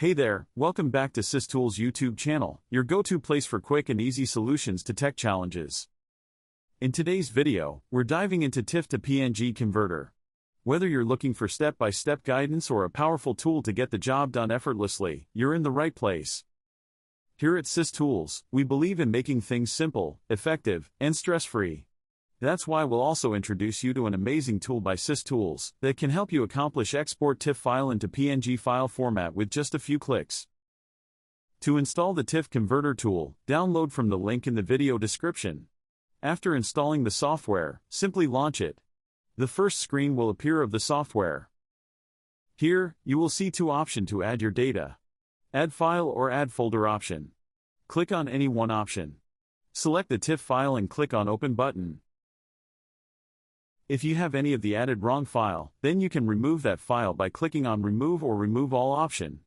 Hey there, welcome back to SysTools YouTube channel, your go-to place for quick and easy solutions to tech challenges. In today's video, we're diving into TIF to PNG Converter. Whether you're looking for step-by-step guidance or a powerful tool to get the job done effortlessly, you're in the right place. Here at SysTools, we believe in making things simple, effective, and stress-free. That's why we'll also introduce you to an amazing tool by SysTools that can help you accomplish export TIFF file into PNG file format with just a few clicks. To install the TIFF Converter tool, download from the link in the video description. After installing the software, simply launch it. The first screen will appear of the software. Here, you will see two options to add your data. Add file or add folder option. Click on any one option. Select the TIFF file and click on Open button. If you have any of the added wrong file, then you can remove that file by clicking on Remove or Remove All option.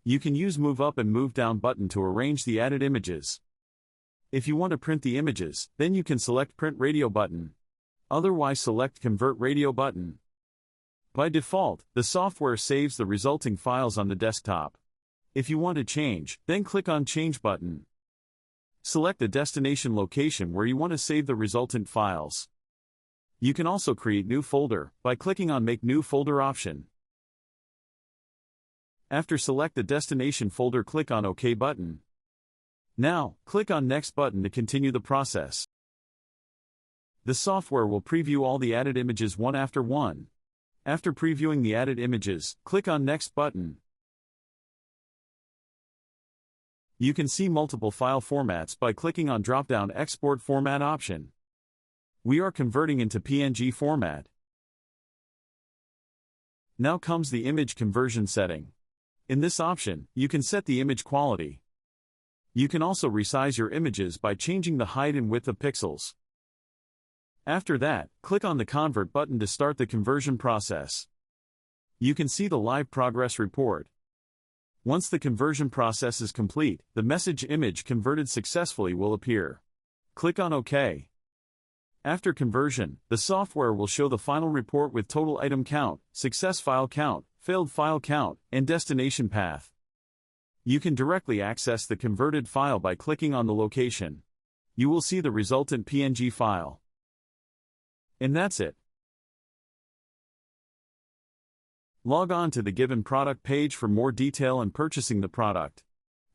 You can use Move Up and Move Down button to arrange the added images. If you want to print the images, then you can select Print Radio button. Otherwise select Convert Radio button. By default, the software saves the resulting files on the desktop. If you want to change, then click on Change button. Select the destination location where you want to save the resultant files. You can also create new folder by clicking on Make New Folder option. After select the destination folder, click on OK button. Now, click on Next button to continue the process. The software will preview all the added images one after one. After previewing the added images, click on Next button. You can see multiple file formats by clicking on drop-down Export Format option. We are converting into PNG format. Now comes the image conversion setting. In this option, you can set the image quality. You can also resize your images by changing the height and width of pixels. After that, click on the Convert button to start the conversion process. You can see the live progress report. Once the conversion process is complete, the message "Image converted successfully" will appear. Click on OK. After conversion, the software will show the final report with total item count, success file count, failed file count, and destination path. You can directly access the converted file by clicking on the location. You will see the resultant PNG file. And that's it. Log on to the given product page for more detail and purchasing the product.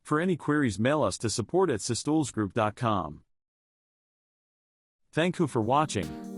For any queries, mail us to support@systoolsgroup.com. Thank you for watching.